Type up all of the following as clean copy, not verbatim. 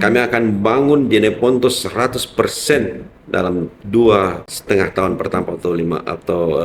Kami akan bangun Jeneponto 100% dalam 2,5 tahun pertama atau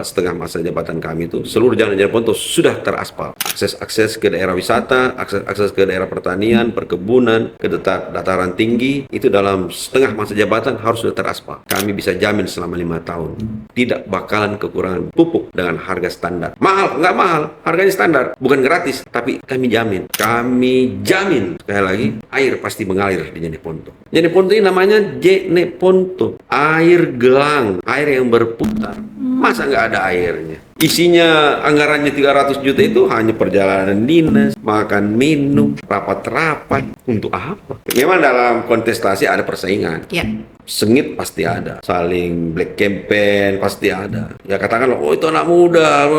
setengah masa jabatan kami itu. Seluruh jalan Jeneponto sudah teraspal. Akses ke daerah wisata, akses ke daerah pertanian, perkebunan, ke dataran tinggi itu dalam setengah masa jabatan harus sudah teraspal. Kami bisa jamin selama 5 tahun tidak bakalan kekurangan pupuk dengan harga standar. Mahal, nggak mahal, harganya standar, bukan gratis, tapi kami jamin. Kami jamin, sekali lagi, air pasti mengalir di Jeneponto. Jeneponto ini namanya Jeneponto, air gelang, air yang berputar. Masa nggak ada airnya? Isinya anggarannya 300 juta itu hanya perjalanan dinas, makan minum, rapat-rapat. Untuk apa? Memang dalam kontestasi ada persaingan. Ya. Sengit pasti ada, saling black campaign pasti ada. Ya katakanlah, oh itu anak muda,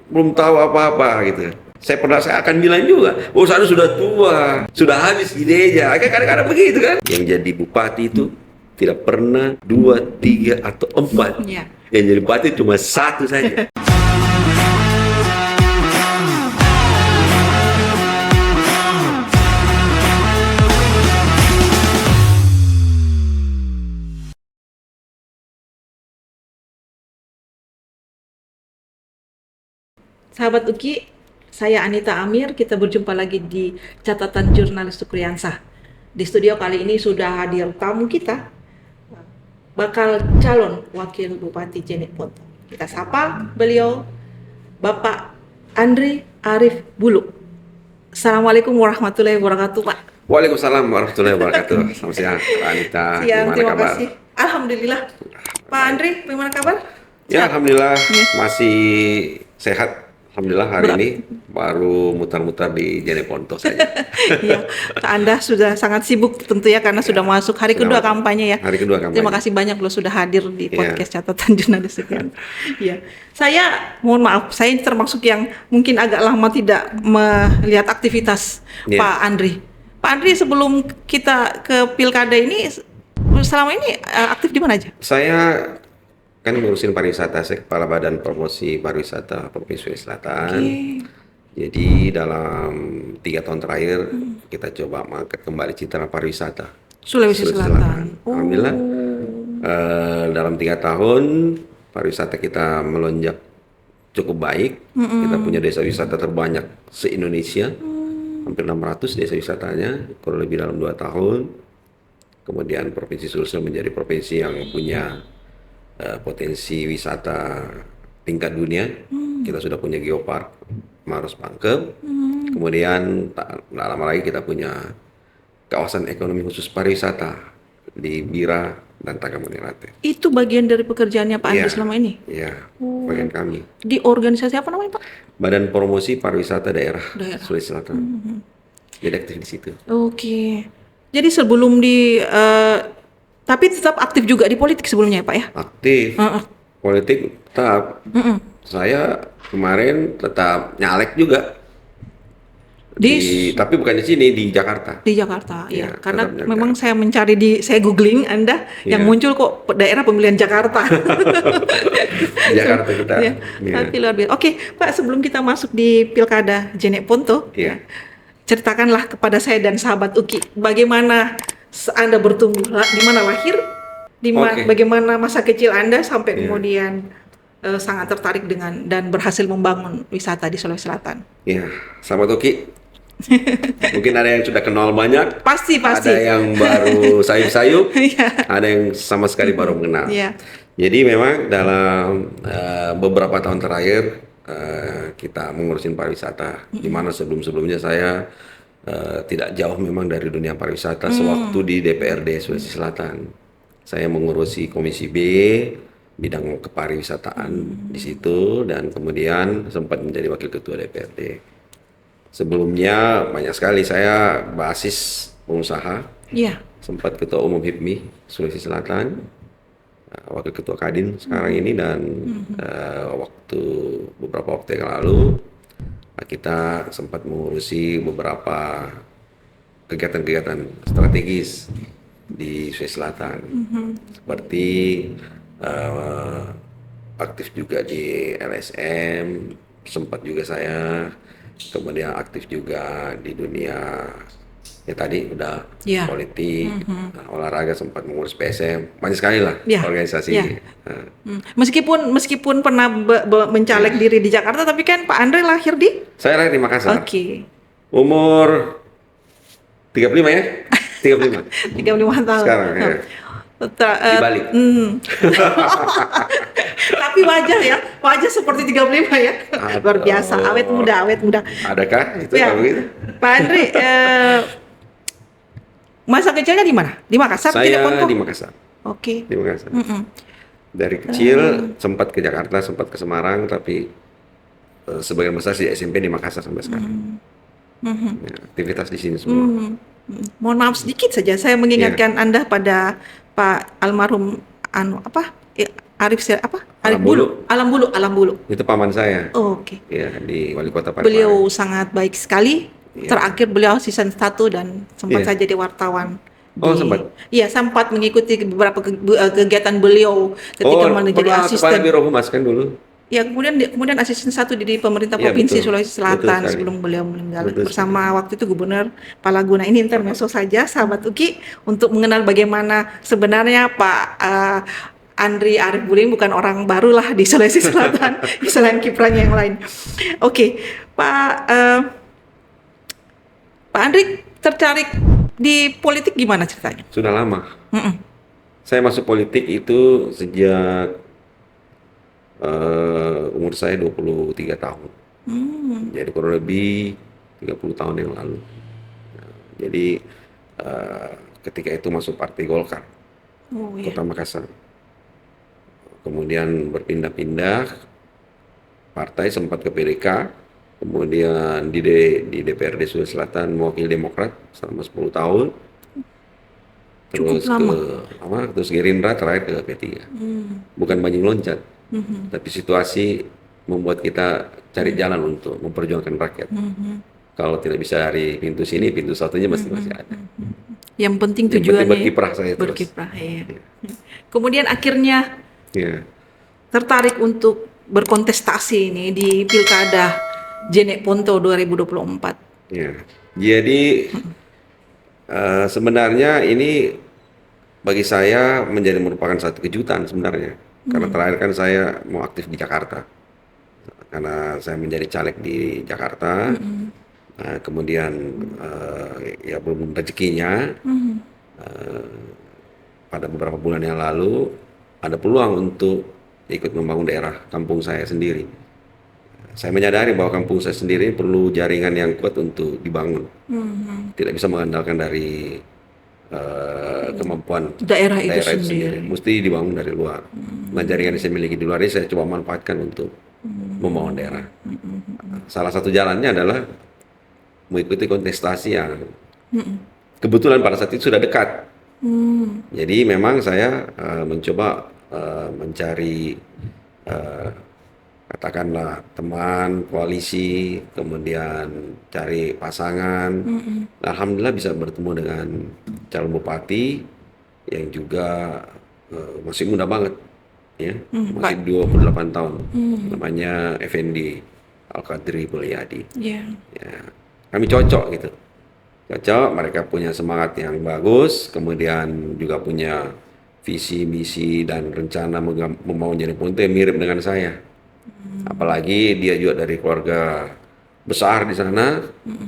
belum tahu apa-apa gitu. Saya akan bilang juga, oh sana sudah tua, sudah habis idenya. Kadang-kadang begitu kan. Yang jadi bupati itu tidak pernah 2, 3, atau 4. Ya. Yang jadi bupati cuma 1 saja. Sahabat UKI, saya Anita Amir, kita berjumpa lagi di Catatan Jurnalis Sukriansah. Di studio kali ini sudah hadir tamu kita, bakal calon Wakil Bupati Jeneponto. Kita sapa beliau, Bapak Andri Arif Bulu. Assalamualaikum warahmatullahi wabarakatuh, Pak. Waalaikumsalam warahmatullahi wabarakatuh. Selamat siang, Pak Anita. Siang, Gimana terima kabar? kasih. Alhamdulillah. Pak Andri, bagaimana kabar? Ya, alhamdulillah Ya. masih sehat. Alhamdulillah hari ini baru mutar-mutar di Jeneponto saja. Ya, Anda sudah sangat sibuk tentu ya karena sudah masuk hari kedua kampanye ya. Hari kedua kampanye. Terima kasih banyak loh sudah hadir di Iya. podcast Catatan Jurnalis sekian. Ya, saya mohon maaf, saya termasuk yang mungkin agak lama tidak melihat aktivitas Iya. Pak Andri. Pak Andri, sebelum kita ke pilkada ini, selama ini aktif di mana aja? Saya kan ngurusin pariwisata, saya Kepala Badan Promosi Pariwisata Provinsi Sulawesi Selatan. Jadi dalam 3 tahun terakhir kita coba mengangkat kembali citra pariwisata Sulawesi Selatan. Alhamdulillah dalam 3 tahun pariwisata kita melonjak cukup baik. Kita punya desa wisata terbanyak se-Indonesia, hampir 600 desa wisatanya, kurang lebih dalam 2 tahun. Kemudian Provinsi Sulsel menjadi provinsi yang punya potensi wisata tingkat dunia. Kita sudah punya geopark Maros Pangkep. Kemudian tak lama lagi kita punya kawasan ekonomi khusus pariwisata di Bira dan Takamulirate. Itu bagian dari pekerjaannya Pak Andri Iya. selama ini? Ya, bagian kami. Di organisasi apa namanya, Pak? Badan Promosi Pariwisata Daerah Daerah. Sulawesi Selatan. Jadi aktif di situ. Oke. Jadi sebelum tapi tetap aktif juga di politik sebelumnya ya Pak ya? Aktif. Politik tetap. Mm-mm. Saya kemarin tetap nyalek juga. Di Tapi bukan di sini, di Jakarta. Jakarta, Iya, ya. Karena tetap Jakarta. memang saya mencari saya googling Anda yang Iya. muncul kok daerah pemilihan Jakarta. Jakarta kita. Ya, Iya. tapi luar biasa. Oke, Pak, sebelum kita masuk di Pilkada Jeneponto, Iya. ceritakanlah kepada saya dan sahabat UKI bagaimana Anda bertumbuh, di mana lahir, Oke. bagaimana masa kecil Anda sampai Iya. kemudian sangat tertarik dengan dan berhasil membangun wisata di Sulawesi Selatan. Iya, sahabat Oki. Mungkin ada yang sudah kenal banyak, Pasti. ada yang baru sayup-sayup, Iya. ada yang sama sekali baru mengenal. Iya. Jadi memang dalam beberapa tahun terakhir kita mengurusin pariwisata, di mana sebelum-sebelumnya saya tidak jauh memang dari dunia pariwisata. Sewaktu di DPRD Sulawesi Selatan, saya mengurusi Komisi B bidang kepariwisataan di situ, dan kemudian sempat menjadi wakil ketua DPRD. Sebelumnya banyak sekali saya basis pengusaha, Iya. sempat ketua umum HIPMI Sulawesi Selatan, wakil ketua Kadin sekarang ini, dan beberapa waktu yang lalu kita sempat mengurusi beberapa kegiatan-kegiatan strategis di Sulawesi Selatan, seperti aktif juga di LSM, sempat juga saya kemudian aktif juga di dunia Ya tadi udah Ya. politik, olahraga sempat mengurus PSM, banyak sekali lah Ya. organisasi. Ya. Nah, Meskipun pernah mencalek diri di Jakarta, tapi kan Pak Andre lahir di. saya lahir di Makassar, Oke. umur 35 ya, 35 35 tahun. sekarang ya, dibalik. Tapi wajah seperti 35 ya. Luar biasa, awet muda. Adakah itu Ya, kalau begitu? Pak Andre, masa kecilnya di mana? Di Makassar? Saya Ponto? di Makassar, Oke. di Makassar. Dari kecil sempat ke Jakarta, sempat ke Semarang, tapi sebagian besar di SMP di Makassar sampai sekarang. Ya, aktivitas di sini semua. Mohon maaf sedikit saja, saya mengingatkan Anda pada Pak almarhum Arif Bulu. Alam Bulu. Itu paman saya, Oh, oke. ya di wali kota Parepare. Beliau sangat baik sekali. Iya. Terakhir beliau season 1 dan sempat Iya. saya jadi wartawan. Oh, sempat? Iya, sempat mengikuti beberapa kegiatan beliau ketika menjadi pernah asisten. kepala Biro Humas kan dulu. Ya, kemudian asisten 1 di pemerintah Iya, Provinsi betul. Sulawesi Betul Selatan sekali. sebelum beliau meninggal. Betul Bersama waktu itu Gubernur Palaguna. Ini intermezzo saja, sahabat UKI, untuk mengenal bagaimana sebenarnya Pak Andri Arif Bulu bukan orang baru lah di Sulawesi Selatan, selain kiprahnya yang lain. Oke, Pak Andri tertarik di politik gimana ceritanya? Sudah lama. Mm-mm. Saya masuk politik itu sejak umur saya 23 tahun. Jadi kurang lebih 30 tahun yang lalu. Nah, jadi ketika itu masuk Partai Golkar, Oh iya. Kota Makassar. Kemudian berpindah-pindah partai, sempat ke PDK, kemudian di DPRD Sulawesi Selatan mewakili Demokrat selama 10 tahun. Cukup Terus lama. terus Gerindra, terakhir ke P3. Bukan banjing loncat, tapi situasi membuat kita cari jalan untuk memperjuangkan rakyat. Kalau tidak bisa dari pintu sini, pintu satunya masih ada. Yang penting Yang penting tujuannya berkiprah saya terus. berkiprah, iya. Kemudian akhirnya Ya. tertarik untuk berkontestasi ini di Pilkada Jenek Ponto 2024. Ya. Jadi sebenarnya ini bagi saya merupakan satu kejutan sebenarnya. Karena terakhir kan saya mau aktif di Jakarta. Karena saya menjadi caleg di Jakarta. Nah, kemudian ya belum rezekinya. Pada beberapa bulan yang lalu ada peluang untuk ikut membangun daerah kampung saya sendiri. Saya menyadari bahwa kampung saya sendiri perlu jaringan yang kuat untuk dibangun. Tidak bisa mengandalkan dari kemampuan Daerah itu sendiri. Mesti dibangun dari luar. Nah, jaringan yang saya miliki di luar ini saya coba manfaatkan untuk membangun daerah. Salah satu jalannya adalah mengikuti kontestasi yang kebetulan pada saat itu sudah dekat. Jadi memang saya mencoba mencari katakanlah teman, koalisi, kemudian cari pasangan. Alhamdulillah bisa bertemu dengan calon bupati yang juga masih muda banget, ya, masih 28 tahun, namanya Effendi Al-Qadri Mulyadi. Iya. Ya, kami cocok gitu. Cocok, mereka punya semangat yang bagus, kemudian juga punya visi, misi, dan rencana membangun Jenek Ponto yang mirip dengan saya. Apalagi dia juga dari keluarga besar di sana,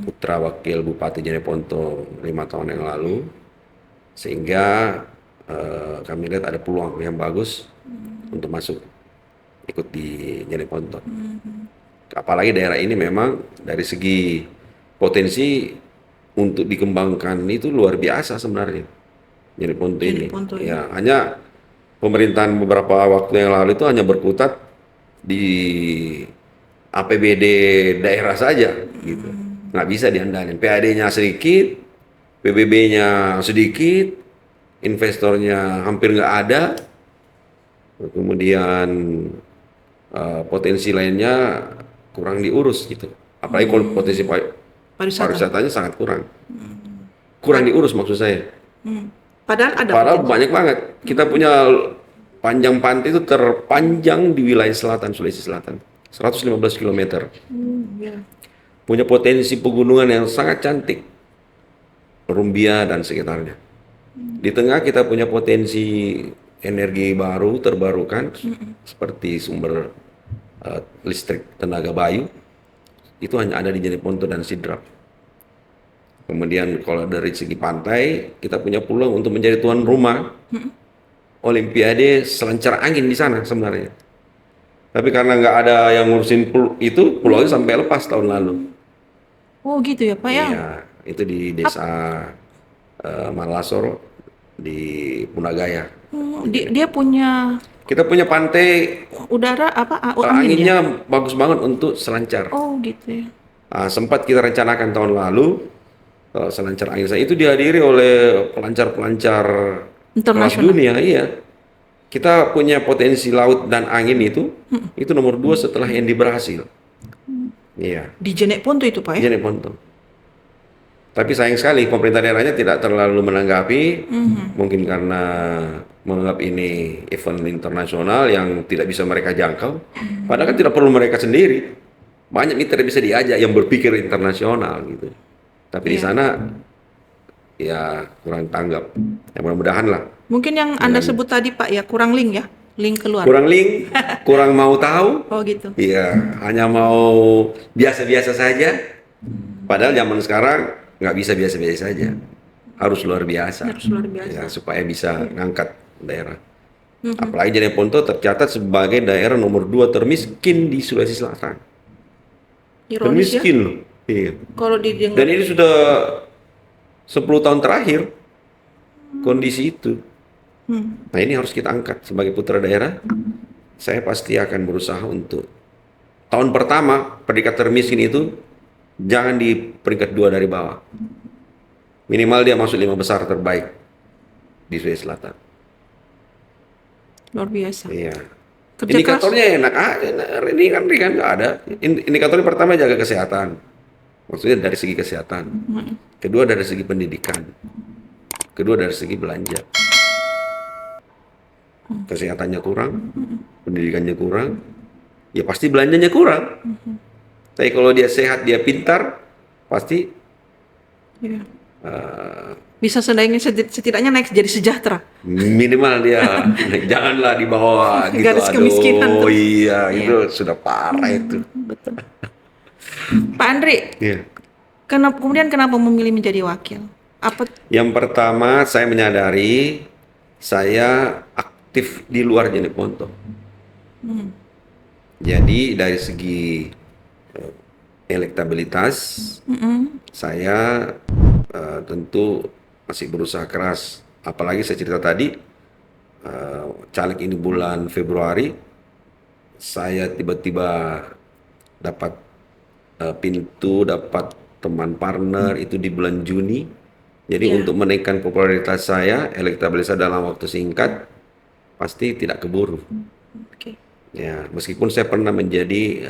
putra wakil Bupati Jenek Ponto 5 tahun yang lalu, sehingga kami lihat ada peluang yang bagus untuk masuk ikut di Jenek Ponto. Apalagi daerah ini memang dari segi potensi untuk dikembangkan itu luar biasa sebenarnya. Jenek Ponto ini. Ponto Ya, hanya pemerintahan beberapa waktu yang lalu itu hanya berkutat di APBD daerah saja gitu. Nggak bisa diandalkan. PAD-nya sedikit, PBB-nya sedikit, investornya hampir nggak ada. Kemudian potensi lainnya kurang diurus gitu. Apalagi kalau potensi pariwisatanya sangat kurang. Kurang diurus maksud saya. Padahal ada. Padahal banyak banget. Kita punya panjang pantai itu terpanjang di wilayah selatan Sulawesi Selatan. 115 km. Ya. Punya potensi pegunungan yang sangat cantik. Rumbia dan sekitarnya. Di tengah kita punya potensi energi baru terbarukan seperti sumber listrik tenaga bayu itu hanya ada di Jeneponto dan Sidrap. Kemudian kalau dari segi pantai kita punya peluang untuk menjadi tuan rumah Olimpiade selancar angin di sana sebenarnya. Tapi karena nggak ada yang ngurusin pulau itu sampai lepas tahun lalu. Oh gitu ya Pak ya. Iya, itu di desa Malasoro di Punagaya. Dia punya Kita punya pantai udara apa angin ya? anginnya bagus banget untuk selancar. Oh gitu ya. Sempat kita rencanakan tahun lalu selancar angin saya itu dihadiri oleh pelancar-pelancar kelas Internasional. dunia. Iya, kita punya potensi laut dan angin itu nomor 2 setelah yang berhasil. Iya, Di Jeneponto itu Pak ya. Jeneponto. Tapi sayang sekali pemerintah daerahnya tidak terlalu menanggapi, mungkin karena menganggap ini event internasional yang tidak bisa mereka jangkau. Padahal kan tidak perlu mereka sendiri. Banyak nih tidak bisa diajak yang berpikir internasional gitu. Tapi di Iya. sana ya kurang tanggap. Ya mudah-mudahan lah. Mungkin yang Anda sebut tadi Pak ya kurang link ya, link keluar. Kurang link, kurang mau tahu. Oh gitu. Iya, hanya mau biasa-biasa saja. Padahal zaman sekarang nggak bisa biasa-biasa saja. Harus luar biasa. Harus luar biasa. Ya, supaya bisa ngangkat daerah. Apalagi Jeneponto tercatat sebagai daerah nomor 2 termiskin di Sulawesi Selatan. Ironis ya. Termiskin loh. Iya. Kalau didengar Dan ini sudah 10 tahun terakhir kondisi itu. Nah ini harus kita angkat sebagai putra daerah. Saya pasti akan berusaha untuk tahun pertama peringkat termiskin itu jangan di peringkat 2 dari bawah. Minimal dia masuk 5 besar terbaik di Sulawesi Selatan. luar biasa. Iya. Kerja Indikatornya enak aja. Ini kan nggak ada. Indikatornya pertama jaga kesehatan. Maksudnya dari segi kesehatan. Kedua dari segi pendidikan. Kedua dari segi belanja. Kesehatannya kurang, pendidikannya kurang, ya pasti belanjanya kurang. Tapi kalau dia sehat, dia pintar, pasti Iya. Bisa setidaknya naik jadi sejahtera. minimal dia janganlah di bawah gitu. Garis kemiskinan Aduh, tuh. iya, itu sudah parah itu. Betul. Pak Andri, Iya. kemudian kenapa memilih menjadi wakil? Apa Yang pertama, saya menyadari saya aktif di luar Jeneponto. Jadi dari segi elektabilitas, saya tentu masih berusaha keras. Apalagi saya cerita tadi, caleg ini bulan Februari, saya tiba-tiba dapat pintu, dapat teman partner itu di bulan Juni. Jadi Iya. untuk menaikkan popularitas saya, elektabilitas saya dalam waktu singkat, pasti tidak keburu. Oke. Ya, meskipun saya pernah menjadi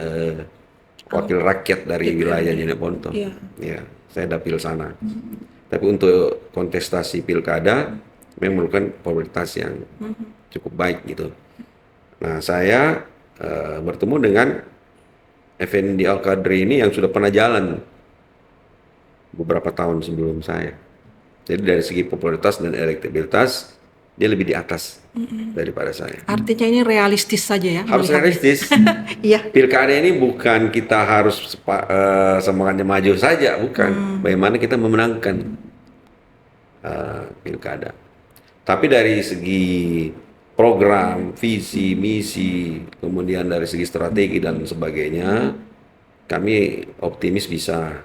wakil rakyat dari wilayah Jeneponto. Iya. Ya, saya dapil sana. Tapi untuk kontestasi pilkada memang memerlukan popularitas yang cukup baik gitu. Nah, saya bertemu dengan Effendi Al-Qadri ini yang sudah pernah jalan beberapa tahun sebelum saya. Jadi dari segi popularitas dan elektabilitas dia lebih di atas daripada saya. Artinya ini realistis saja ya. Harus melihatnya. realistis. Iya. Pilkada ini bukan kita harus semangatnya maju saja, bukan. Bagaimana kita memenangkan pilkada. Tapi dari segi program, visi, misi, kemudian dari segi strategi dan sebagainya, kami optimis bisa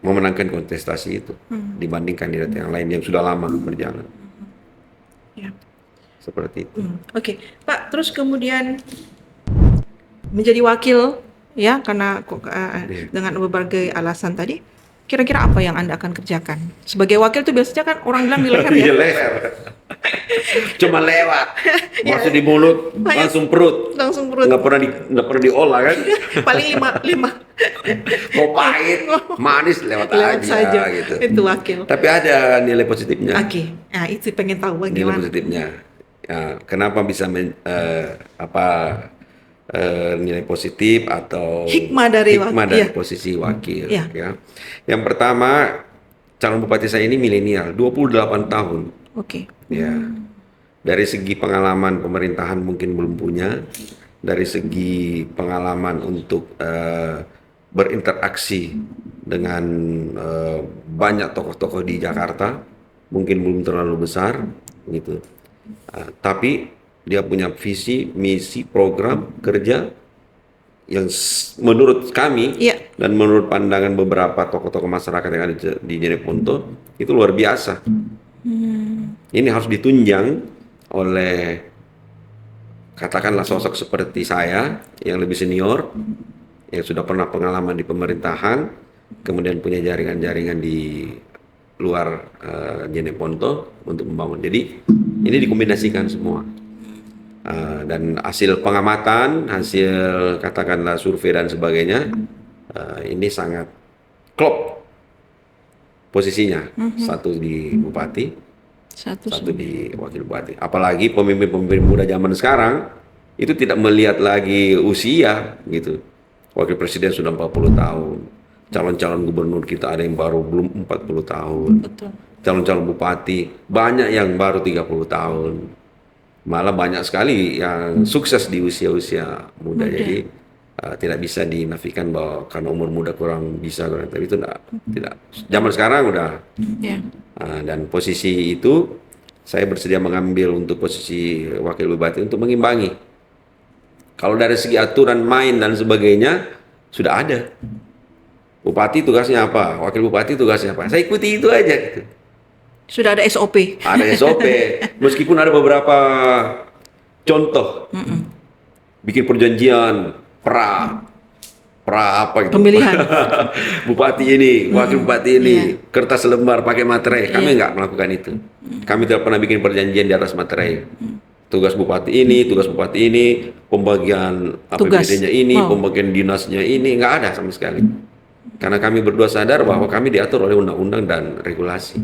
memenangkan kontestasi itu dibanding kandidat yang lain yang sudah lama berjalan. Ya. Seperti itu. Oke, Pak. Terus kemudian menjadi wakil ya karena dengan berbagai alasan tadi. Kira-kira apa yang Anda akan kerjakan? Sebagai wakil tuh biasanya kan orang bilang di leher ya. Iya, leher. Cuma lewat, masuk di mulut, langsung perut. Langsung perut. Nggak pernah diolah kan? Paling lima. Mau pahit, manis lewat Lewat aja saja. gitu. Itu wakil. Tapi ada nilai positifnya. Oke. Nah, itu pengen tahu Nilai bagaimana. positifnya. Ya, kenapa bisa nilai positif atau Hikmah dari dari iya. posisi wakil. Iya. Ya. Yang pertama, calon bupati saya ini milenial, 28 tahun. Oke. Ya. Dari segi pengalaman pemerintahan mungkin belum punya, dari segi pengalaman untuk berinteraksi dengan banyak tokoh-tokoh di Jakarta mungkin belum terlalu besar gitu. Tapi dia punya visi, misi, program kerja yang menurut kami Iya. dan menurut pandangan beberapa tokoh-tokoh masyarakat yang ada di Jeneponto itu luar biasa. Ini harus ditunjang oleh katakanlah sosok seperti saya yang lebih senior, yang sudah pernah pengalaman di pemerintahan, kemudian punya jaringan-jaringan di luar Jeneponto untuk membangun. Jadi ini dikombinasikan semua. Dan hasil pengamatan, hasil katakanlah survei dan sebagainya, ini sangat klop posisinya. Satu di bupati, satu di wakil bupati. Apalagi pemimpin-pemimpin muda zaman sekarang itu tidak melihat lagi usia gitu. Wakil presiden sudah 40 tahun. Calon-calon gubernur kita ada yang baru belum 40 tahun. Betul. Calon-calon bupati banyak yang baru 30 tahun. Malah banyak sekali yang sukses di usia-usia muda. Jadi tidak bisa dinafikan bahwa karena umur muda kurang bisa, tapi itu tidak. Zaman sekarang udah. Ya. Dan posisi itu saya bersedia mengambil untuk posisi wakil bupati untuk mengimbangi. Kalau dari segi aturan main dan sebagainya sudah ada. Bupati tugasnya apa? Wakil bupati tugasnya apa? Saya ikuti itu aja gitu. Sudah ada SOP. Ada SOP, meskipun ada beberapa contoh, bikin perjanjian, pra apa gitu, Pemilihan. bupati ini, wakil bupati ini, kertas lembar pakai materai, kami nggak melakukan itu. Kami tidak pernah bikin perjanjian di atas materai. Tugas bupati ini, pembagian APBD-nya ini, pembagian dinasnya ini, nggak ada sama sekali. Karena kami berdua sadar bahwa kami diatur oleh undang-undang dan regulasi.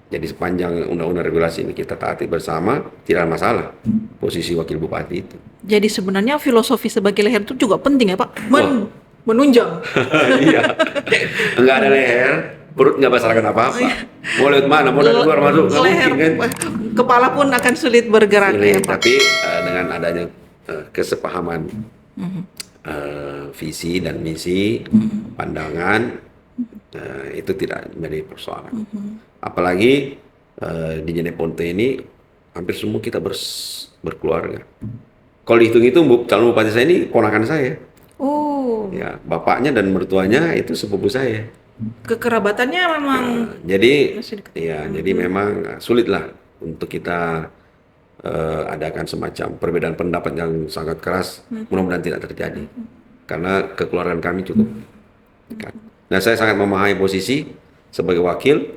Jadi sepanjang undang-undang regulasi ini kita taati bersama, tidak ada masalah posisi wakil bupati itu. Jadi sebenarnya filosofi sebagai leher itu juga penting ya Pak, menunjang. Iya, nggak ada leher, perut nggak masalahkan apa-apa. Mau lewat mana, mau dari luar masuk, nggak Leher, mungkin kan. kepala pun akan sulit bergerak ya Pak. Tapi dengan adanya kesepahaman visi dan misi, pandangan, itu tidak menjadi persoalan. Apalagi di Jeneponto ini hampir semua kita berkeluarga. Kalau dihitung-hitung calon bupati saya ini ponakan saya. Oh. Ya, bapaknya dan mertuanya itu sepupu saya. Kekerabatannya memang. Jadi jadi memang sulit lah untuk kita adakan semacam perbedaan pendapat yang sangat keras. Mudah-mudahan tidak terjadi. Karena kekeluargaan kami cukup dekat. Nah, saya sangat memahami posisi sebagai wakil.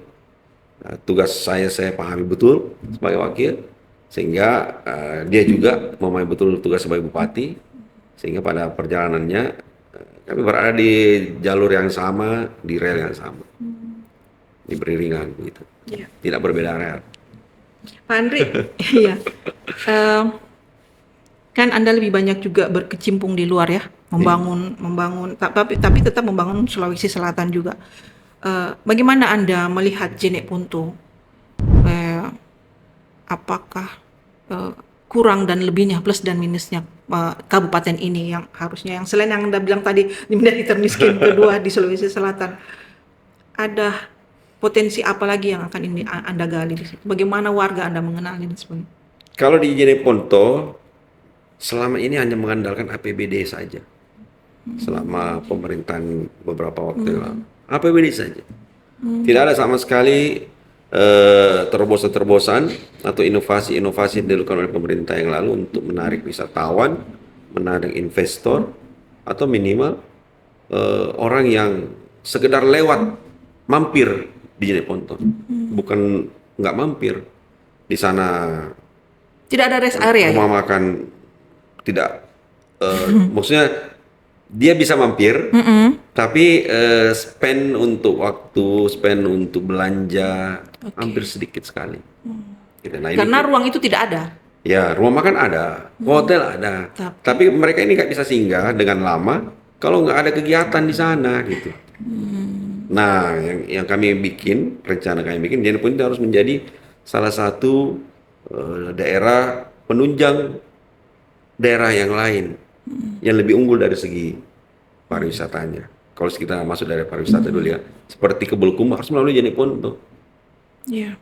Tugas saya pahami betul sebagai wakil, sehingga dia juga memahami betul tugas sebagai bupati, sehingga pada perjalanannya kami berada di jalur yang sama, di rel yang sama, di beriringan gitu, tidak berbeda rel. Pak Andri, iya, kan Anda lebih banyak juga berkecimpung di luar ya, membangun, tapi tetap membangun Sulawesi Selatan juga. Bagaimana Anda melihat Jeneponto? Apakah kurang dan lebihnya, plus dan minusnya kabupaten ini yang harusnya, yang selain yang Anda bilang tadi menjadi termiskin kedua di Sulawesi Selatan, ada potensi apa lagi yang akan ini Anda gali di situ? Bagaimana warga Anda mengenali dan sebagainya? Kalau di Jeneponto selama ini hanya mengandalkan APBD saja. Selama pemerintahan beberapa waktu lalu. APBD saja. Tidak ada sama sekali terobosan-terobosan atau inovasi-inovasi yang dilakukan oleh pemerintah yang lalu untuk menarik wisatawan, menarik investor, atau minimal orang yang sekedar lewat mampir di Jeneponto. Bukan nggak mampir. Di sana tidak ada rest area rumah makan tidak maksudnya dia bisa mampir, tapi spend untuk waktu, spend untuk belanja hampir sedikit sekali. Gitu. Nah, karena ruang itu tidak ada. Ya, rumah makan ada, hotel ada, tapi mereka ini nggak bisa singgah dengan lama kalau nggak ada kegiatan di sana gitu. Nah, yang kami bikin, rencana kami bikin, Jeneponto itu harus menjadi salah satu daerah penunjang daerah yang lain yang lebih unggul dari segi pariwisatanya. Kalau kita masuk dari pariwisata dulu ya, seperti ke Bulukumba harus melalui Jeneponto. Iya.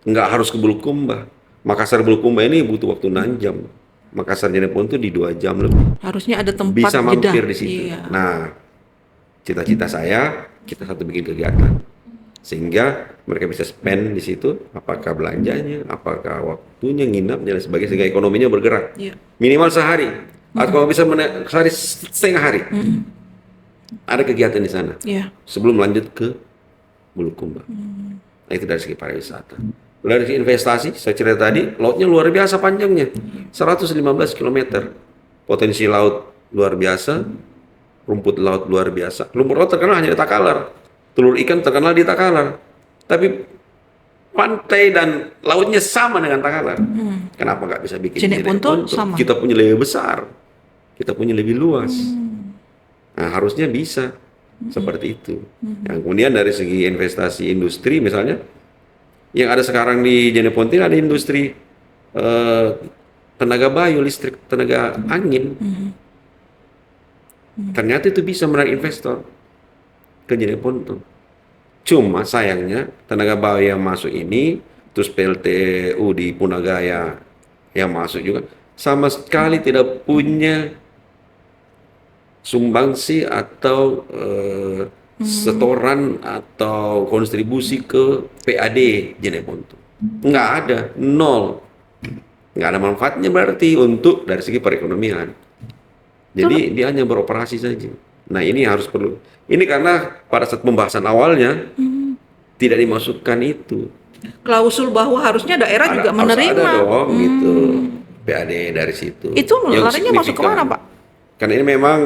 Nggak harus ke Bulukumba. Makassar Bulukumba ini butuh waktu 6 jam. Makassar Jeneponto di 2 jam lebih. Harusnya ada tempat Bisa jeda. mampir di situ. Iya. Nah, cita-cita saya kita satu bikin kegiatan sehingga mereka bisa spend di situ, apakah belanjanya, apakah waktunya nginap dan lain sebagainya sehingga ekonominya bergerak. Iya. Minimal sehari. Atau kalau bisa sehari setengah hari. Ada kegiatan di sana Iya. sebelum lanjut ke Bulukumba. Nah, itu dari segi pariwisata. Dari segi investasi, saya cerita tadi, lautnya luar biasa panjangnya. 115 km. Potensi laut luar biasa, rumput laut luar biasa. Rumput laut terkenal hanya di Takalar. Telur ikan terkenal di Takalar. Tapi pantai dan lautnya sama dengan Takalar. Kenapa nggak bisa bikin Jeneponto sama. Kita punya lebih besar. Kita punya lebih luas. Nah, harusnya bisa seperti itu. Yang kemudian dari segi investasi industri misalnya, yang ada sekarang di Jeneponto ada industri tenaga bayu, listrik, tenaga angin. Ternyata itu bisa menarik investor ke Jeneponto. Cuma sayangnya tenaga bayu yang masuk ini, terus PLTU di Punagaya yang masuk juga, sama sekali tidak punya sumbangsi atau setoran atau kontribusi ke PAD Jeneponto. Nggak ada, nol. Nggak ada manfaatnya berarti untuk dari segi perekonomian. Jadi dia hanya beroperasi saja. Nah ini harus perlu. Ini karena pada saat pembahasan awalnya tidak dimasukkan itu. Klausul bahwa harusnya daerah juga Harus menerima. ada dong gitu. PAD dari situ. Itu Yang larinya masuk signifikan. kemana, Pak? Karena ini memang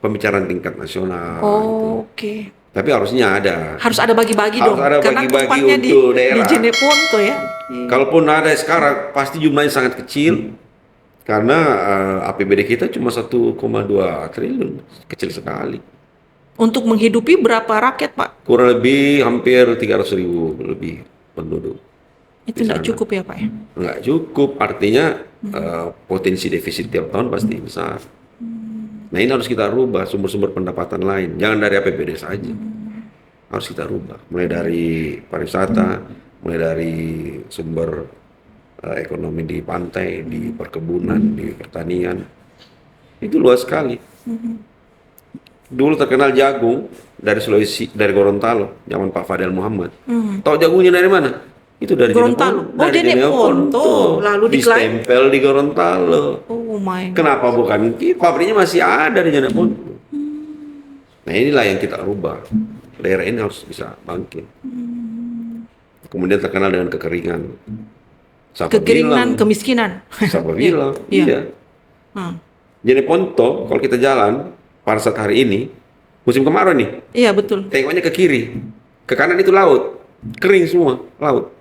pembicaraan tingkat nasional. Oh, oke. Tapi harusnya ada. Harus ada bagi-bagi Harus dong. ada Karena bagi-bagi tempatnya di untuk daerah. Jeneponto ya. Kalaupun ada sekarang, pasti jumlahnya sangat kecil. Karena APBD kita cuma 1,2 triliun. Kecil sekali. Untuk menghidupi berapa rakyat, Pak? Kurang lebih hampir 300.000 lebih penduduk. Itu nggak cukup ya, Pak ya? Nggak cukup, artinya potensi defisit tiap tahun pasti besar. Nah ini harus kita rubah sumber-sumber pendapatan lain, jangan dari APBD saja. Harus kita rubah, mulai dari pariwisata, mulai dari sumber ekonomi di pantai, di perkebunan, di pertanian. Itu luas sekali. Dulu terkenal jagung dari Sulawesi, dari Gorontalo, zaman Pak Fadel Muhammad. Tahu jagungnya dari mana? Itu dari Gorontalo. Jeneponto. Oh, Jeneponto. Lalu diklaim. Ditempel di Gorontalo. Oh my God. Kenapa bukan? Pabriknya masih ada di Jeneponto. Nah inilah yang kita rubah. Daerah ini harus bisa bangkit. Kemudian terkenal dengan kekeringan. Siapa Kekeringan, bilang? kemiskinan. Siapa bilang? Iya. Iya. Jeneponto kalau kita jalan pada saat hari ini musim kemarau nih, Iya, betul. tengoknya ke kiri, ke kanan itu laut, kering semua laut.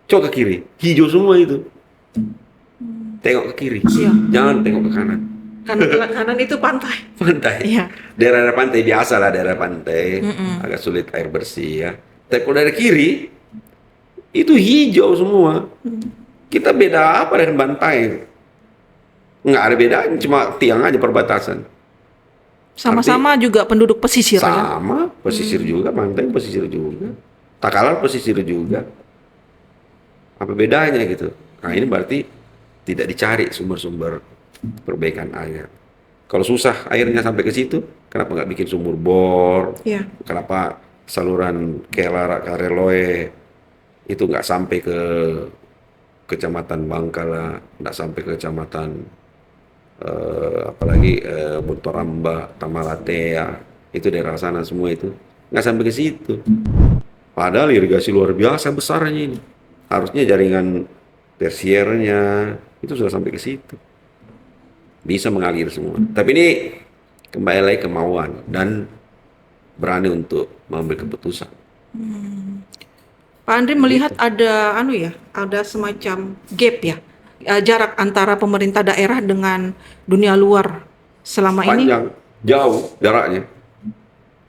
Coba ke kiri, hijau semua itu. Tengok ke kiri, Iya. jangan tengok ke kanan. Kanan itu pantai. Pantai, Iya. daerah pantai biasa lah, daerah pantai, agak sulit air bersih ya. Tapi kalau dari kiri itu hijau semua. Kita beda apa dengan pantai? Nggak ada bedanya, cuma tiang aja perbatasan. Sama-sama juga penduduk pesisir ya. Sama, pesisir juga, pantai pesisir juga. Takalar pesisir juga. Apa bedanya gitu? Nah ini berarti tidak dicari sumber-sumber perbaikan air. Kalau susah airnya sampai ke situ, kenapa nggak bikin sumur bor? Iya. Kenapa saluran Kelara Kareloe itu nggak sampai ke kecamatan Bangkala, nggak sampai ke kecamatan apalagi Buntoramba, Tamalatea, itu daerah sana semua itu nggak sampai ke situ. Padahal irigasi luar biasa besarnya ini. Harusnya jaringan tersiernya itu sudah sampai ke situ, bisa mengalir semua. Tapi ini kembali lagi kemauan dan berani untuk mengambil keputusan. Pak Andri melihat ada ada semacam gap ya jarak antara pemerintah daerah dengan dunia luar selama ini? Panjang, jauh jaraknya.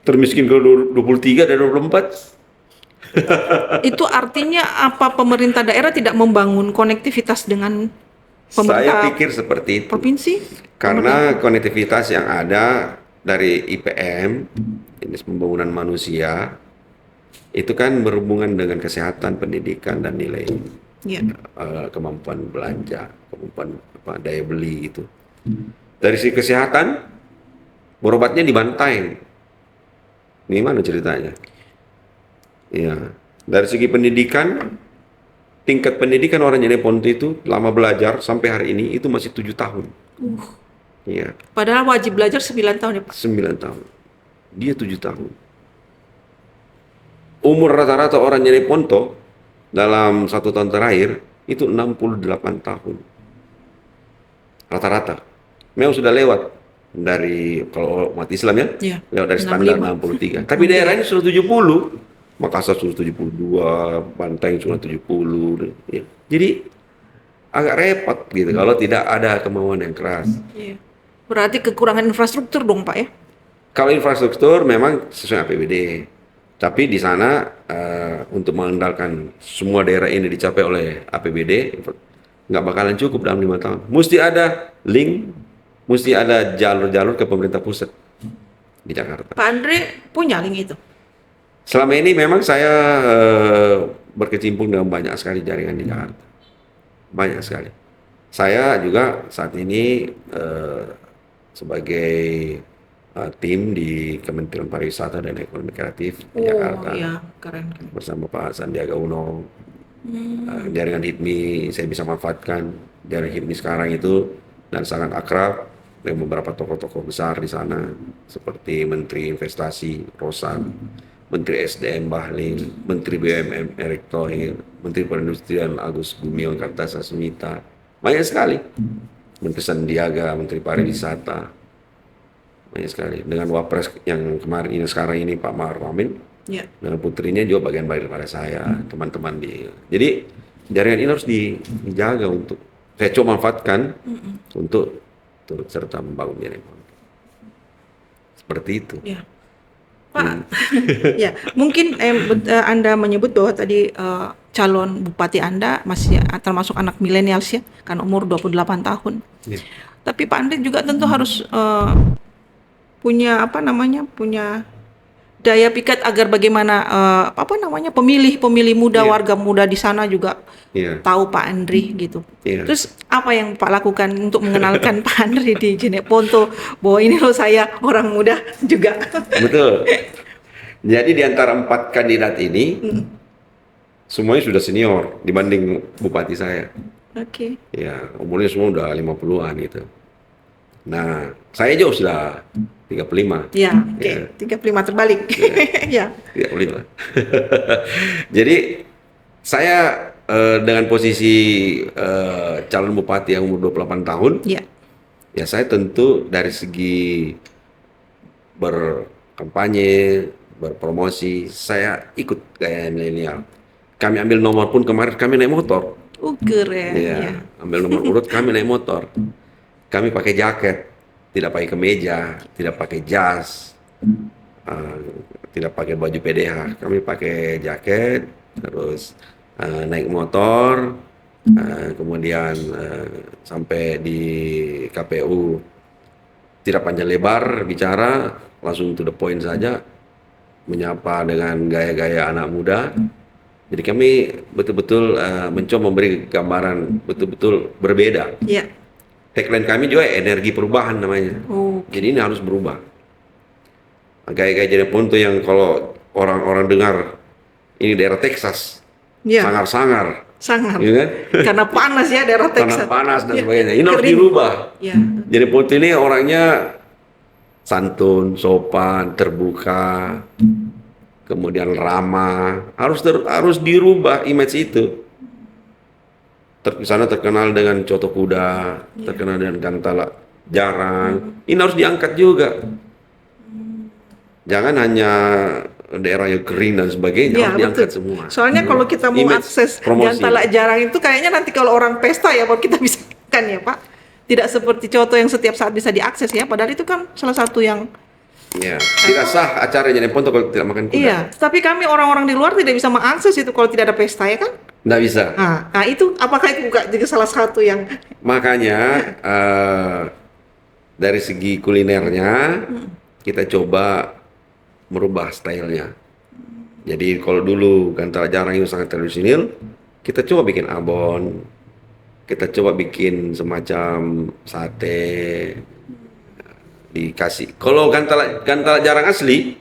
Termiskin ke 23 dan 24. Itu artinya apa pemerintah daerah tidak membangun konektivitas dengan Saya pemerintah pikir seperti itu. provinsi? Karena konektivitas yang ada dari IPM, Dinas Pembangunan Manusia, itu kan berhubungan dengan kesehatan, pendidikan, dan nilai Ya. kemampuan belanja, kemampuan daya beli itu. Dari segi kesehatan, berobatnya di Bantaeng. Gimana ceritanya? Ya, dari segi pendidikan, tingkat pendidikan orang Jeneponto itu lama belajar sampai hari ini itu masih 7 tahun. Iya, Padahal wajib belajar 9 tahun ya Pak. 9 tahun. Dia 7 tahun. Umur rata-rata orang Jeneponto dalam 1 tahun terakhir itu 68 tahun. Rata-rata. Memang sudah lewat dari, kalau umat Islam ya, Iya, lewat dari standar 65. 63. Tapi daerah ini sudah 70. Makassar sudah 72, Bantaeng sudah 70. Ya. Jadi agak repot gitu kalau tidak ada kemauan yang keras. Iya. Berarti kekurangan infrastruktur dong Pak ya? Kalau infrastruktur memang sesuai APBD. Tapi di sana untuk mengandalkan semua daerah ini dicapai oleh APBD nggak bakalan cukup dalam 5 tahun. Mesti ada link, mesti ada jalur-jalur ke pemerintah pusat di Jakarta. Pak Andre punya link itu? Selama ini memang saya berkecimpung dengan banyak sekali jaringan di Jakarta. Banyak sekali. Saya juga saat ini sebagai tim di Kementerian Pariwisata dan Ekonomi Kreatif di Jakarta. Iya, keren. Bersama Pak Sandiaga Uno. Jaringan HIPMI saya bisa manfaatkan. Jaringan HIPMI sekarang itu dan sangat akrab dengan beberapa tokoh-tokoh besar di sana seperti Menteri Investasi Rosan, Menteri SDM Bahlil, Menteri BUMN Erick Thohir, Menteri Perindustrian Agus Gumiwang Kartasasmita. Banyak sekali. Menteri Sandiaga, Menteri Pariwisata. Banyak sekali. Dengan Wapres yang kemarin ini sekarang ini Pak Ma'ruf Amin. Ya. Dengan putrinya juga bagian baik daripada saya, teman-teman di. Jadi jaringan ini harus dijaga untuk saya coba manfaatkan untuk turut serta membangun jaringan. Seperti itu. Ya. Pak, ya mungkin Anda menyebut bahwa tadi calon bupati Anda masih termasuk anak milenials ya, kan umur 28 tahun. Ya. Tapi Pak Andre juga tentu harus punya punya daya pikat agar bagaimana pemilih muda, Iya. warga muda di sana juga Iya. tahu Pak Andri gitu. Iya. Terus apa yang Pak lakukan untuk mengenalkan Pak Andri di Jeneponto bahwa ini loh saya orang muda juga. Betul. Jadi di antara 4 kandidat ini semuanya sudah senior dibanding bupati saya. Oke. Ya, umurnya semua udah 50-an gitu. Nah, saya jauh sudah 35. Ya, oke. Ya. 35 terbalik. Ya. 35. Jadi saya dengan posisi calon bupati yang umur 28 tahun, Ya. ya saya tentu dari segi berkampanye, berpromosi, saya ikut gaya milenial. Kami ambil nomor pun kemarin kami naik motor. Keren. Ya, Ya. ambil nomor urut kami naik motor. Kami pakai jaket, tidak pakai kemeja, tidak pakai jas, tidak pakai baju PDH. Kami pakai jaket, terus naik motor, kemudian sampai di KPU. Tidak panjang lebar bicara, langsung to the point saja, menyapa dengan gaya-gaya anak muda. Jadi kami betul-betul mencoba memberi gambaran betul-betul berbeda. Ya. Tagline kami juga energi perubahan namanya. Oh. Jadi ini harus berubah. Gaya-gaya Jeneponto yang kalau orang-orang dengar ini daerah Texas, Ya. sangar-sangar, Sangat. gitu kan? Karena panas ya daerah Tanah Texas. panas dan Ya, sebagainya. Ini harus kering. dirubah. Ya. Jeneponto ini orangnya santun, sopan, terbuka, kemudian ramah. Harus dirubah image itu. Sana terkenal dengan coto kuda, terkenal dengan gantala jarang. Ini harus diangkat juga. Jangan hanya daerah yang kering dan sebagainya Iya, harus diangkat betul. semua. Soalnya kalau kita mau Image, akses promosi. Jantala Jarang itu kayaknya nanti kalau orang pesta ya baru kita bisa kan ya Pak. Tidak seperti Coto yang setiap saat bisa diakses ya. Padahal itu kan salah satu yang Ya, tidak sah acara Jeneponto kalau tidak makan kuda. iya. Tapi kami orang-orang di luar tidak bisa mengakses itu kalau tidak ada pesta ya kan. Nggak bisa. Nah itu apakah itu juga salah satu yang Makanya dari segi kulinernya kita coba merubah stylenya. Jadi kalau dulu Gantala Jarang itu sangat tradisional, kita coba bikin abon, kita coba bikin semacam sate, dikasih. Kalau Gantala Jarang asli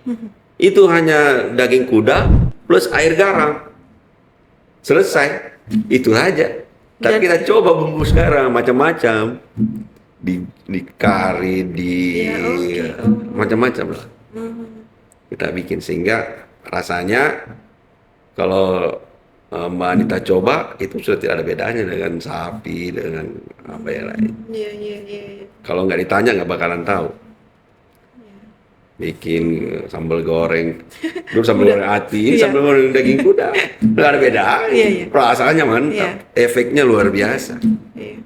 itu hanya daging kuda plus air garam, selesai, itu aja. Tapi kita coba bumbu sekarang macam-macam, di kari, Ya, oke. macam-macam lah. Kita bikin sehingga rasanya kalau Mbak Anita coba itu sudah tidak ada bedanya dengan sapi, dengan apa yang lain. iya. Kalau nggak ditanya nggak bakalan tahu. Bikin sambal goreng, dulu sambal goreng ati, ini Iya. sambal goreng daging kuda, nggak ada bedanya. Iya. Rasanya mantap, efeknya luar biasa. Iya.